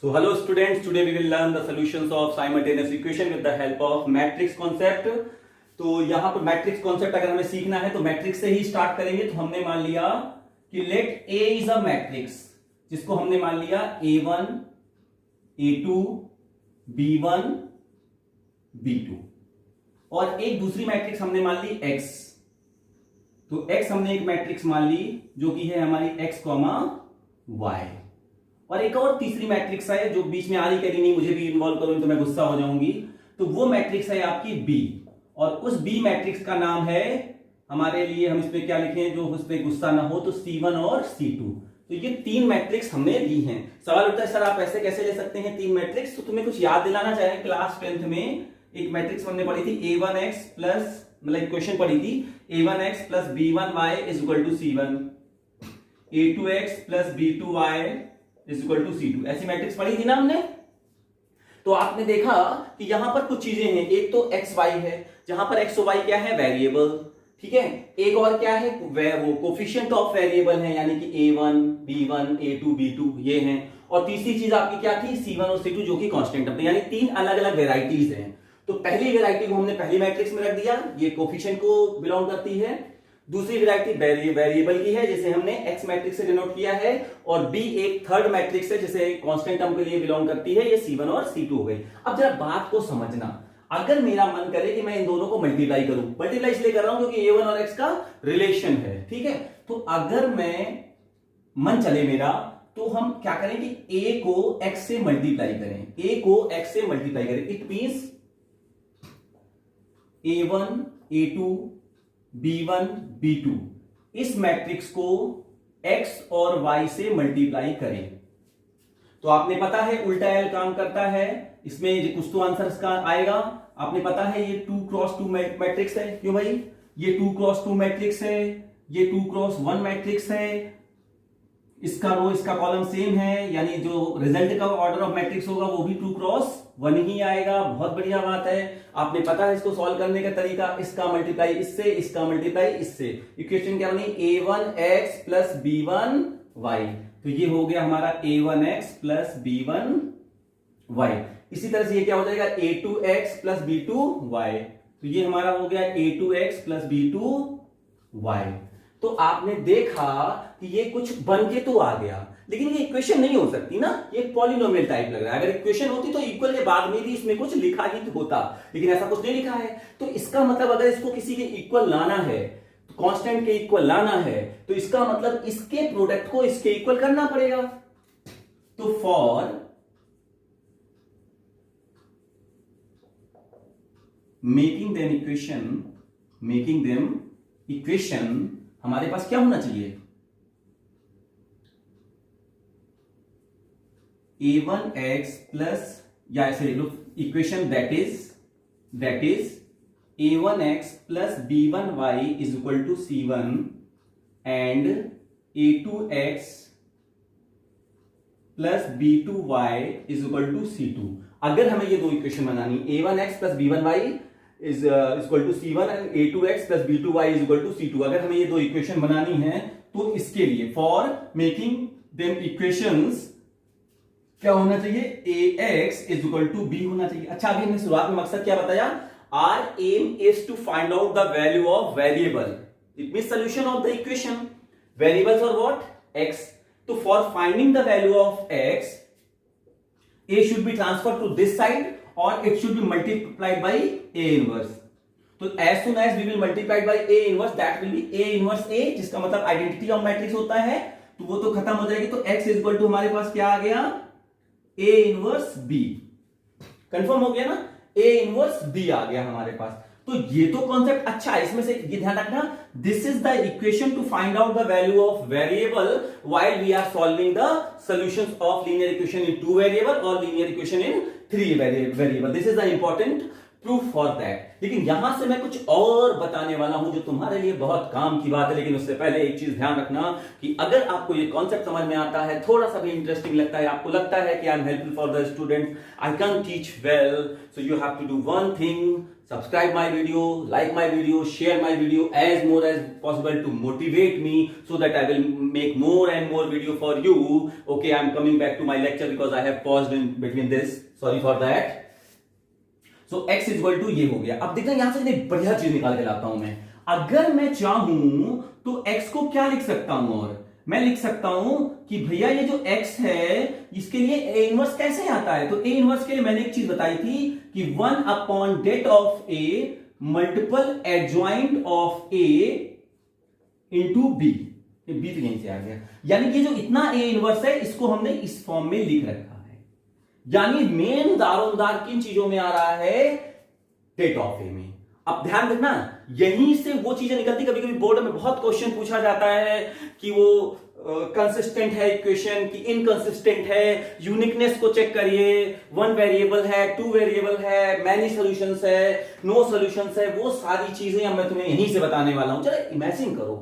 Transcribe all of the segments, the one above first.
So hello students, today we will learn the solutions of simultaneous equation with the help of matrix concept. तो यहाँ पर matrix concept अगर हमें सीखना है तो मैट्रिक्स से ही स्टार्ट करेंगे। तो हमने मान लिया कि let A is a matrix, जिसको हमने मान लिया A1, A2, B1, B2 और एक दूसरी मैट्रिक्स हमने मान ली X। तो X हमने एक मैट्रिक्स मान ली जो कि है हमारी X, Y और एक और तीसरी मैट्रिक्स है जो बीच में आ रही, करी नहीं, मुझे भी इन्वॉल्व करूं तो मैं गुस्सा हो जाऊंगी। तो वो मैट्रिक्स है आपकी B और उस B मैट्रिक्स का नाम है हमारे लिए, हम इसमें क्या लिखें जो उस पर गुस्सा ना हो, तो C1 और C2। तो ये तीन मैट्रिक्स हमने ली हैं। सवाल उठता है सर आप ऐसे कैसे ले सकते हैं तीन मैट्रिक्स? तो तुम्हें कुछ याद दिलाना चाहे, क्लास 10th में एक मैट्रिक्स हमने पढ़ी थी A1x प्लस, मतलब इक्वेशन पढ़ी थी A1x plus B1y is equal to C1, A2x plus B2y is equal to C2। ऐसी मैट्रिक्स पढ़ी थी ना हमने। तो आपने देखा कि यहां पर कुछ चीजें हैं, एक तो एक्स वाई है, जहां पर एक्स वाई क्या है, वेरिएबल, ठीक है। एक और क्या है, वो कोफिशिएंट ऑफ वेरिएबल है, यानी कि A1, B1, A2, B2 ये हैं। और तीसरी चीज आपकी क्या थी, C1 और C2 जो कि कांस्टेंट अपने, यानी तीन अलग अलग वेराइटीज हैं। तो पहली वेराइटी को हमने पहली मैट्रिक्स में रख दिया, ये कोफिशिएंट को बिलोंग करती है। दूसरी वेराइटी वेरिएबल की है जिसे हमने एक्स मैट्रिक्स से डिनोट किया है, और बी एक थर्ड मैट्रिक्स है जिसे कांस्टेंट टर्म के लिए बिलोंग करती है, ये C1 और C2 हो गई। अब जरा बात को समझना, अगर मेरा मन करे कि मैं इन दोनों को मल्टीप्लाई करूं, मल्टीप्लाई इसलिए कर रहा हूं क्योंकि A1 और X का रिलेशन है, ठीक है। तो अगर मैं मन चले मेरा, तो हम क्या करें कि A को X से मल्टीप्लाई करें, A को X से मल्टीप्लाई करें। It means A1, A2, B1, B2 इस मैट्रिक्स को X और Y से मल्टीप्लाई करें। तो आपने पता है उल्टा एल काम करता है, इसमें कुछ तो आंसर इसका आएगा। आपने पता है ये 2x2 मैट्रिक्स है, क्यों भाई, ये 2x2 मैट्रिक्स है, ये 2x1 मैट्रिक्स है, इसका रो इसका कॉलम सेम है, यानी जो रिजल्ट का ऑर्डर ऑफ मैट्रिक्स होगा वो भी 2x1 ही आएगा। बहुत बढ़िया बात है। आपने पता है इसको सॉल्व करने का तरीका, इसका मल्टीप्लाई इससे, इसका मल्टीप्लाई इससे। इक्वेशन क्या बनी, A1x प्लस B1y। तो ये हो गया हमारा A1x प्लस B1y। इसी तरह से ये क्या हो जाएगा, A2x प्लस B2y। तो ये हमारा हो गया A2x प्लस B2y। तो आपने देखा कि ये कुछ बन के तो आ गया, लेकिन ये इक्वेशन नहीं हो सकती ना, ये पॉलिनोमियल टाइप लग रहा है। अगर इक्वेशन होती तो इक्वल के बाद में भी इसमें कुछ लिखा ही तो होता, लेकिन ऐसा कुछ नहीं लिखा है। तो इसका मतलब अगर इसको किसी के इक्वल लाना है, तो कांस्टेंट के इक्वल लाना है, तो इसका मतलब इसके प्रोडक्ट को इसके इक्वल करना पड़ेगा। तो फॉर मेकिंग देम इक्वेशन हमारे पास क्या होना चाहिए, A1x प्लस, या ऐसे लिख लो equation that is A1x plus B1y is equal to C1 and A2x plus B2y is equal to C2। अगर हमें ये दो इक्वेशन बनानी, A1x plus B1y is equal to C1 and A2x plus B2y is equal to C2, अगर हमें ये दो equation बनानी है तो इसके लिए फॉर मेकिंग देम इक्वेशंस क्या होना चाहिए, Ax is equal to B होना चाहिए। अच्छा, अभी हमने शुरुआत में मकसद क्या बताया, our aim is to find out the value of variable, it means solution of the equation. Variables और व्हाट, x। तो for finding the value of x, a should be transferred to this side or it should be multiplied by a inverse। तो as soon as we will multiply by a inverse, that will be a inverse a, जिसका मतलब identity of matrix होता है, तो वो तो खत्म हो जाएगी। तो x इज इक्वल टू हमारे पास क्या आ गया, a इनवर्स b। कंफर्म हो गया ना, a इनवर्स b आ गया हमारे पास। तो ये तो कॉन्सेप्ट अच्छा है, इसमें से ये ध्यान रखना, this is the equation to find out the value of variable while we are solving the solutions of linear equation in 2 variable और linear equation in 3 variable. This is the important proof for that. लेकिन यहां से मैं कुछ और बताने वाला हूं जो तुम्हारे लिए बहुत काम की बात है, लेकिन उससे पहले एक चीज ध्यान रखना कि अगर आपको ये कॉन्सेप्ट समझ में आता है, थोड़ा सा भी इंटरेस्टिंग लगता है, आपको लगता है कि I am helpful for the student, I can teach well, so you have to do one thing, subscribe my video, like my video, share my video as more as possible to motivate me so that I will make more and more video for you. Okay, I'm coming back to my lecture because I have paused in between this. Sorry for that. So x equal to ये हो गया. अब देखना यहां से एक बढ़िया चीज निकाल के लाता हूं मैं. अगर मैं चाहूं तो x को क्या लिख सकता हूं, और मैं लिख सकता हूं कि भैया ये जो x है इसके लिए a इनवर्स कैसे आता है. तो a इनवर्स के लिए मैंने एक चीज बताई थी कि 1 upon det of a multiple adjoint of a into b. ये b तो यहीं से आ गया, यानी कि जो इतना a इनवर्स है इसको हमने इस फॉर्म में लिख रखा है. यानी मेन दारोमदार किन चीजों में आ रहा है, det ऑफ a में. अब ध्यान रखना, यहीं से वो चीजें निकलती. कभी कभी बोर्ड में बहुत क्वेश्चन पूछा जाता है कि वो कंसिस्टेंट है इक्वेशन की इनकंसिस्टेंट है, यूनिकनेस को चेक करिए, 1 वेरिएबल है, 2 वेरिएबल है, मैनी सॉल्यूशंस है, नो सॉल्यूशंस है. वो सारी चीजें मैं तुम्हें यहीं से बताने वाला हूं. चलो इमेजिन करो,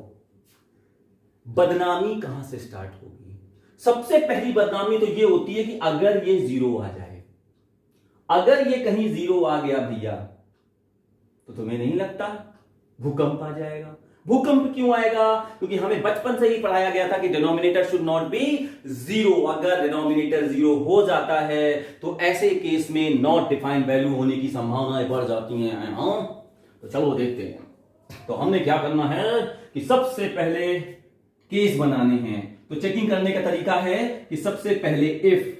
बदनामी कहां से स्टार्ट होगी. सबसे पहली बदनामी तो ये होती है कि अगर ये 0 आ जाए, अगर ये कहीं 0 आ गया भैया, तो तुम्हें नहीं लगता भूकंप आ जाएगा. भूकंप क्यों आएगा, क्योंकि हमें बचपन से ही पढ़ाया गया था कि डिनोमिनेटर शुड नॉट बी 0. अगर डिनोमिनेटर 0 हो जाता है तो ऐसे केस में नॉट डिफाइंड वैल्यू होने की संभावनाएं बढ़ जाती हैं. तो चलो देखते हैं. तो हमने क्या करना है कि सबसे पहले केस बनाने हैं. तो चेकिंग करने का तरीका है कि सबसे पहले इफ.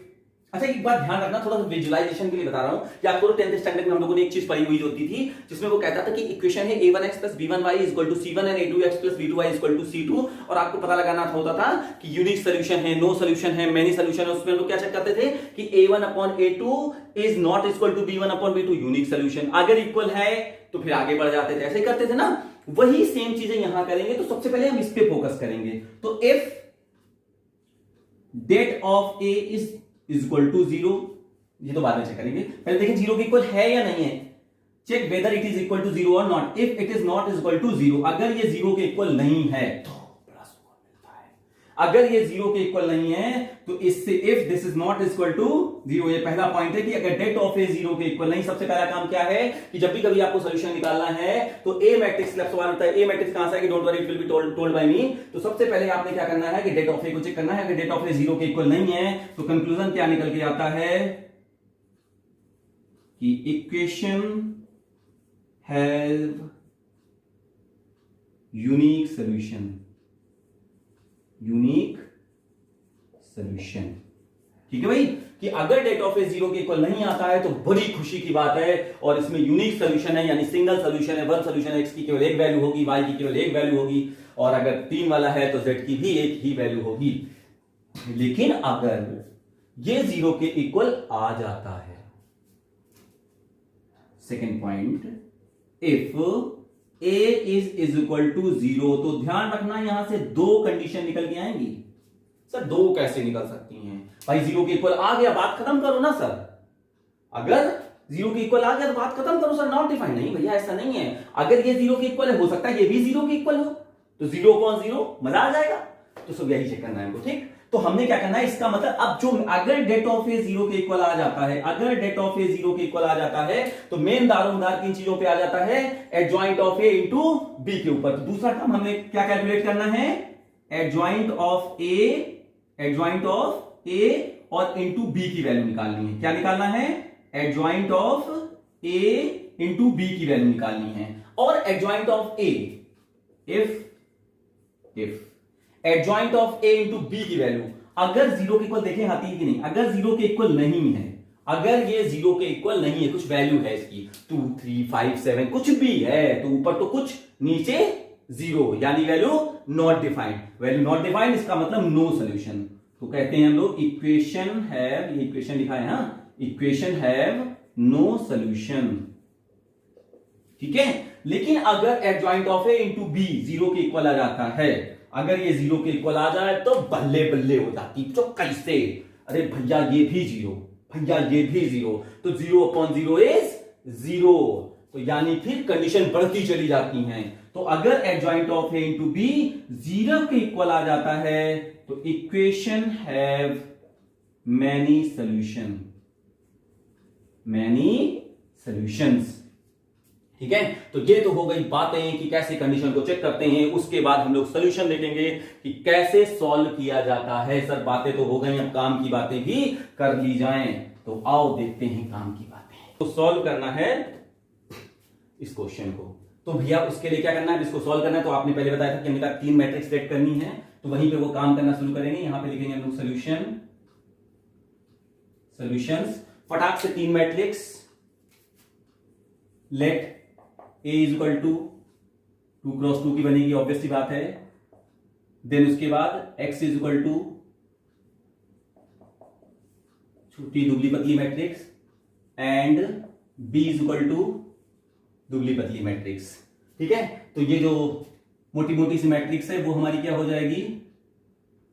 अच्छा एक बात ध्यान रखना, थोड़ा सा विजुअलाइजेशन के लिए बता रहा हूं कि आपको 10th स्टैंडर्ड में हम लोगों ने एक चीज पढ़ी हुई होती थी जिसमें वो कहता था कि इक्वेशन है a1x plus b1y equal to c1 and a2x plus b2y equal to c2, और आपको पता लगाना होता था कि यूनिक सोल्यूशन है, नो सोल्यूशन है, मेनी सोल्यूशन है. उसमें हम लोग क्या चेक करते थे कि a1 upon a2 is not equal to b1 upon b2 unique solution. अगर इक्वल है तो फिर आगे बढ़ जाते थे. ऐसे ही करते थे ना. वही सेम चीजें यहां करेंगे. तो सबसे पहले हम इस पे फोकस करेंगे. तो if det of a is equal to 0, ये तो बाद में चेक करेंगे. पहले देखें 0 के इक्वल है या नहीं है. Check whether it is equal to 0 और not. If it is not equal to 0, अगर ये 0 के इक्वल नहीं है तो प्लस 1 मिलता है. अगर ये 0 के इक्वल नहीं है तो इससे if this is not equal to 0, ये पहला पॉइंट है कि अगर det ऑफ a 0 के इक्वल नहीं. सबसे पहला काम क्या है कि जब भी कभी आपको सॉल्यूशन निकालना है तो a मैट्रिक्स लेफ्ट सवाल होता है. a मैट्रिक्स कहां से आएगी, don't worry it will be told by me. तो सबसे पहले आपने क्या करना है कि det ऑफ a को चेक करना है. अगर det ऑफ a 0 के इक्वल नहीं है तो कंक्लूजन क्या निकल के आता है कि equation have unique solution. Unique solution. ठीक है भाई, कि अगर det ऑफ a 0 के इक्वल नहीं आता है तो बड़ी खुशी की बात है, और इसमें यूनिक सॉल्यूशन है, यानी सिंगल सॉल्यूशन है. वन सॉल्यूशन है, x की केवल एक वैल्यू होगी, y की केवल एक वैल्यू होगी, और अगर 3 वाला है तो z की भी एक ही वैल्यू होगी. लेकिन अगर ये 0 के इक्वल आ जाता है, second point, if a is equal to 0, तो ध्यान रखना यहां से 2 कंडीशन निकल के आएंगी. सर 2 कैसे निकल सकती हैं भाई, 0 के इक्वल आ गया, बात खत्म करो ना सर. अगर 0 के इक्वल आ गया तो बात खत्म करो सर. नॉट डिफाइंड नहीं भैया, ऐसा नहीं है. अगर ये 0 के इक्वल है, हो सकता है ये भी 0 के इक्वल हो, तो 0 अपॉन 0 मजा आ जाएगा. तो सब यही चेक करना है हमको. ठीक, तो हमने क्या करना है, इसका मतलब अब जो अगर det ऑफ a 0 के इक्वल आ जाता है, अगर det ऑफ a 0 के इक्वल आ जाता है तो मेन दारोमदार किन चीजों पे आ जाता है, adjoint of a into b के ऊपर. तो दूसरा काम हमने क्या कैलकुलेट करना है, एडजॉइंट ऑफ a और इंटू b की वैल्यू निकालनी है. क्या निकालना है, adjoint of a into b की वैल्यू निकालनी है. और adjoint of a, if adjoint of a into b की वैल्यू अगर 0 के इक्वल देखें आती है कि नहीं. अगर 0 के इक्वल नहीं है, अगर ये 0 के इक्वल नहीं है, कुछ वैल्यू है इसकी 2, 3, 5, 7 कुछ भी है, तो ऊपर तो कुछ नीचे 0, यानी value not defined. Value not defined इसका मतलब नो सोल्यूशन. तो कहते हैं हम लोग इक्वेशन हैव, ये इक्वेशन लिखा है, हाँ, इक्वेशन हैव नो सोल्यूशन. ठीक है. लेकिन अगर adjoint of a into b 0 के इक्वल आ जाता है, अगर ये 0 के इक्वल आ जाए तो बल्ले बल्ले हो जाती. तो कैसे, अरे भैया ये भी 0, भैया ये भी 0, तो 0 अपॉन 0 इज 0. तो यानी फिर कंडीशन बढ़ती चली जाती हैं. तो अगर adjoint of a into b 0 के इक्वल आ जाता है तो equation have many solution, many solutions. ठीक है, तो ये तो हो गई बातें कि कैसे कंडीशन को चेक करते हैं। उसके बाद हम लोग सोल्यूशन देखेंगे कि कैसे सॉल्व किया जाता है। सर बातें तो हो गई, अब काम की बातें भी कर ली जाएं। तो आओ देखते हैं काम की बातें। तो सॉल्व करना है इस क्वेश्चन को, तो भैया उसके लिए क्या करना है, इसको सॉल्व करना है। तो आपने पहले बताया था कि हमने 3 मैट्रिक्स सेट करनी है, तो वहीं पे वो काम करना शुरू करेंगे। यहां पे लिखेंगे हम लोग सॉल्यूशंस, फटाक से 3 matrix. Let A is equal to 2 cross 2 की बनेगी, ऑब्वियस सी बात है। देन उसके बाद X इज इक्वल टू छोटी दुबली पतली matrix and B is equal to दुबली पतली मैट्रिक्स। ठीक है, तो ये जो मोटी मोटी सी मैट्रिक्स है वो हमारी क्या हो जाएगी,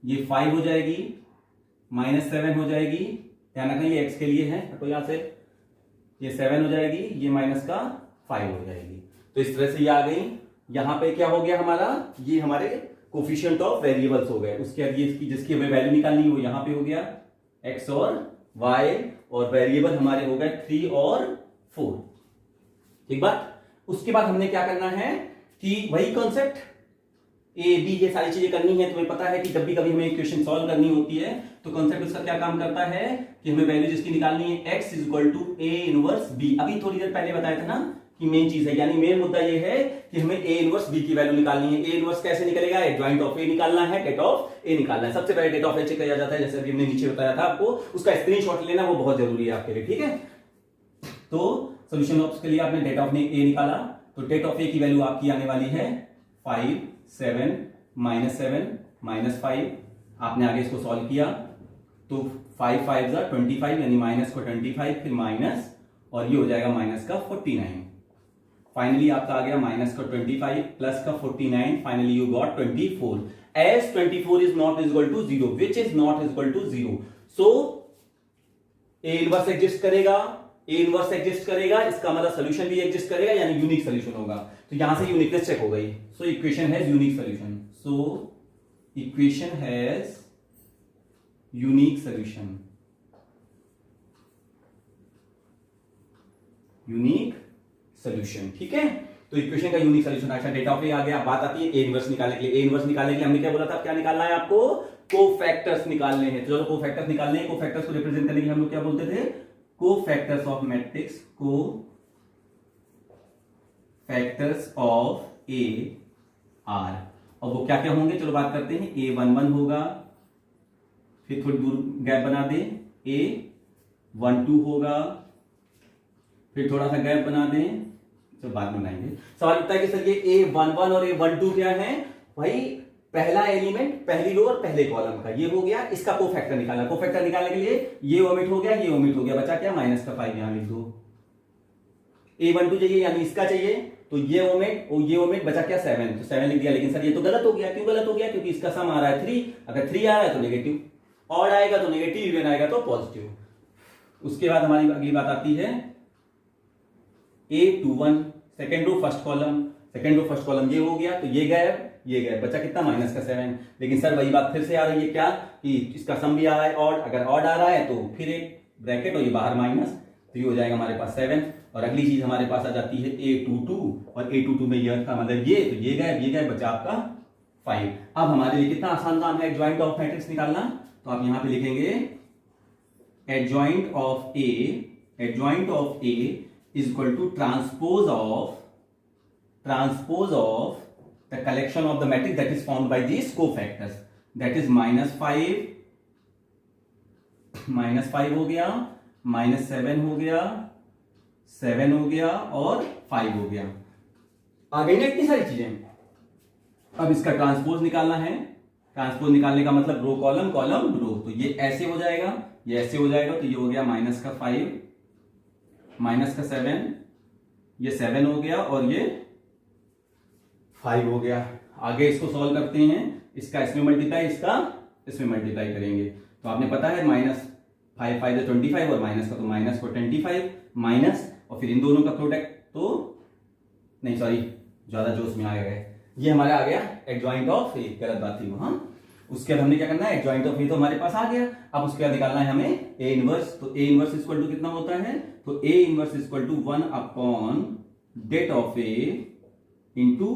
ये 5 हो जाएगी, -7 हो जाएगी। ध्यान रखना ये x के लिए है, तो यहां से ये 7 हो जाएगी, ये माइनस का 5 हो जाएगी। तो इस तरह से ये आ गई। यहां पे क्या हो गया हमारा, ये हमारे कोफिशिएंट ऑफ वेरिएबल्स हो गए। उसके बाद ये जिसकी हमें वैल्यू निकालनी है वो यहां पे हो गया x और y, और वेरिएबल हमारे हो गए 3 और 4। ठीक बात। उसके बाद हमने क्या करना है कि वही कॉन्सेप्ट ए बी ये सारी चीजें करनी है। तुम्हें पता है कि जब भी कभी हमें इक्वेशन सॉल्व करनी होती है तो कॉन्सेप्ट उसका क्या काम करता है कि हमें वैल्यू जिसकी निकालनी है x is equal to A inverse B. अभी थोड़ी देर पहले बताया था ना कि मेन चीज है, यानी मेन मुद्दा ये है कि हमें ए इनवर्स बी की वैल्यू निकालनी है। ए इनवर्स कैसे निकलेगा, एडजॉइंट ऑफ ए निकालना है, डेट ऑफ ए निकालना है। सबसे पहले डेट ऑफ ए चेक किया जाता है, जैसे अभी हमने नीचे बताया था आपको, उसका स्क्रीनशॉट लेना वो बहुत जरूरी है आपके लिए। ठीक है, तो सोल्यूशन ऑफ के लिए आपने डेट ऑफ ए निकाला, तो डेट ऑफ ए की वैल्यू आपकी आने वाली है 5, 7, -7, -5। आपने आगे इसको सॉल्व किया तो 5 5 25, यानी माइनस को 25, फिर माइनस, और ये हो जाएगा माइनस का 49। फाइनली आपका आ गया माइनस का 25 प्लस का 49, finally you got 24। As 24 is not equal to 0, which is not equal to 0, so A inverse exist करेगा, ए इनवर्स एग्जिस्ट करेगा, इसका मतलब सोल्यूशन भी एग्जिस्ट करेगा, यानी यूनिक सोल्यूशन होगा। तो यहां से यूनिकनेस चेक हो गई। So equation has unique solution, so equation has unique solution, unique solution. ठीक है, तो इक्वेशन का यूनिक सोल्यूशन। अच्छा, डेटा ऑफ ए आ गया। बात आती है ए इनवर्स निकालने के लिए। ए इनवर्स निकालने के लिए हमने क्या बोला था, क्या निकालना है आपको, कोफैक्टर्स निकालने हैं। तो चलो कोफैक्टर्स निकालने हैं। कोफैक्टर्स को रिप्रेजेंट करने के लिए हम लोग क्या बोलते थे, cofactors of matrix, cofactors of A R. और वो क्या क्या होंगे, चलो बात करते हैं। A11 होगा, फिर थोड़ी दूर गैप बना दे, A12 होगा, फिर थोड़ा सा गैप बना दें, तो बाद में बनाएंगे। सवाल उठता है कि सर ये A11 और A12 क्या है, भाई पहला एलिमेंट पहली रो और पहले कॉलम का, ये हो गया, इसका कोफैक्टर निकालना। कोफैक्टर निकालने के लिए ये ओमिट हो गया, ये ओमिट हो गया, बचा क्या, माइनस का 5 यहां लिख दो। A12 चाहिए, यानी इसका चाहिए, तो ये ओमिट और ये ओमिट, बचा क्या 7, तो 7 लिख दिया। लेकिन सर ये तो गलत हो गया, क्यों गलत हो गया, क्योंकि इसका सम आ रहा है 3, अगर 3 आ रहा है तो नेगेटिव, ऑड आएगा तो नेगेटिव, इवन आएगा तो पॉजिटिव। उसके बाद हमारी अगली बात आती है A21, second row first column, second row first column, ये हो गया, तो ये गैप, ये गैप, बचा कितना, माइनस का 7। लेकिन सर वही बात फिर से आ रही है, क्या कि इसका सम भी आ रहा है ऑड, अगर ऑड आ रहा है तो फिर एक ब्रैकेट और ये बाहर माइनस, तो ये हो जाएगा हमारे पास 7। और अगली चीज हमारे पास आ जाती है A22, और A22 में ये का मतलब ये, तो ये गैप, बचा आपका 5। अब हमारे लिए कितना आसान काम है एडजॉइंट ऑफ मैट्रिक्स निकालना। तो आप यहां पे लिखेंगे adjoint of A is equal to transpose of the collection of the matrix that is formed by these cofactors, that is -5 हो गया, -7 हो गया, 7 हो गया, और 5 हो गया। आ गई ना इतनी सारी चीजें। अब इसका ट्रांसपोज निकालना है। ट्रांसपोज निकालने का मतलब रो कॉलम, कॉलम रो, तो ये ऐसे हो जाएगा, ये ऐसे हो जाएगा, तो ये हो गया माइनस का 5, माइनस का 7, ये 7 हो गया, और ये 5 हो गया। आगे इसको सॉल्व करते हैं, इसका इसमें मल्टीप्लाई, इसका इसमें मल्टीप्लाई करेंगे। तो आपने पता है -5 5 25, और माइनस का तो माइनस को 25 माइनस, और फिर इन दोनों का प्रोडक्ट, तो नहीं सॉरी ज्यादा जोश में आ गए, ये हमारा आ गया एडजॉइंट ऑफ ए, गलत बात थी वहां। उसके बाद हमने क्या करना है, एडजॉइंट ऑफ ए तो हमारे पास आ गया। अब उसके बाद निकालना है हमें ए इनवर्स। तो ए इनवर्स इक्वल टू कितना होता है, तो A inverse equal to 1 upon det of A into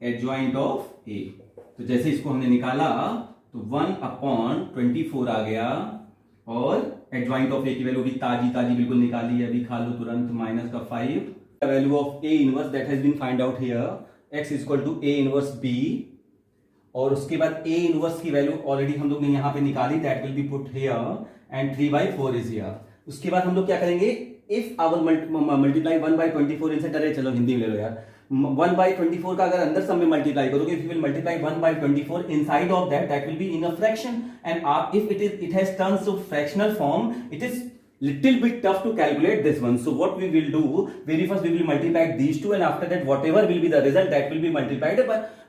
adjoint of A। तो जैसे इसको हमने निकाला तो 1/24 आ गया, और एडजॉइंट ऑफ ए की वैल्यू भी ताजी बिल्कुल निकाली है, अभी खा लो तुरंत, माइनस का 5। Value of A inverse that has been find out here, x is equal to A inverse B, और उसके बाद ए इनवर्स की वैल्यू ऑलरेडी हम लोग ने यहाँ पे निकाली, that will be put here, and 3/4 is here. उसके बाद हम लोग क्या करेंगे, इफ आवर मल्टीप्लाई 1/24 इनसे डरे, चलो हिंदी में ले लो यार, 1/24 का अगर अंदर सब में मल्टीप्लाई करोगे, if you will multiply 1/24 inside of that will be in a fraction, and if it has terms of fractional form, it is little bit tough to calculate this one. So what we will do, very first we will multiply these two, and after that whatever will be the result, that will be multiplied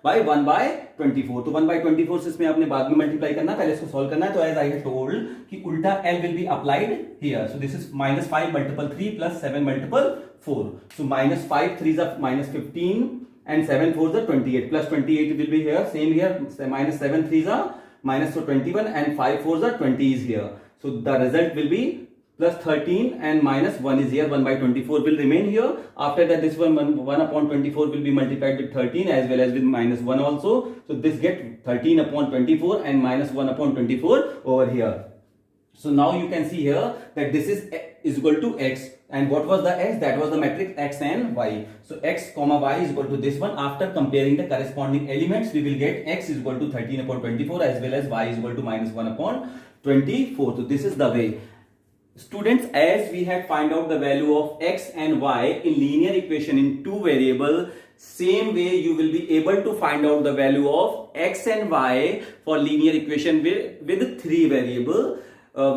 by 1/24. तो 1/24 से इसमें आपने बाद में multiply करना, पहले इसको solve करना है। तो एज आई हैव टोल्ड कि उल्टा L will be applied here. So this is -5 multiple 3 plus 7 multiple 4. So -5 3s are -15 and 7 4s are 28, plus 28 will be here, same here, -7 3s are -21 and 5 4s are 20 is here. So the result will be plus 13 and -1 is here, 1/24 will remain here. After that this 1/24 will be multiplied with 13 as well as with -1 also. So this get 13/24 and -1/24 over here. So now you can see here that this is equal to x, and what was the x? That was the matrix x and y. So x comma y is equal to this one. After comparing the corresponding elements, we will get x is equal to 13/24 as well as y is equal to -1/24. So this is the way. Students, as we had find out the value of x and y in linear equation in two variable, same way you will be able to find out the value of x and y for linear equation with three variable,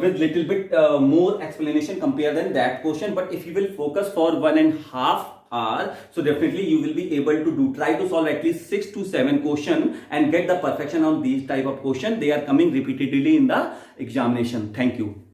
with little bit more explanation compared than that question. But if you will focus for 1.5 hour, so definitely you will be able to try to solve at least 6 to 7 question and get the perfection on these type of question. They are coming repeatedly in the examination. Thank you.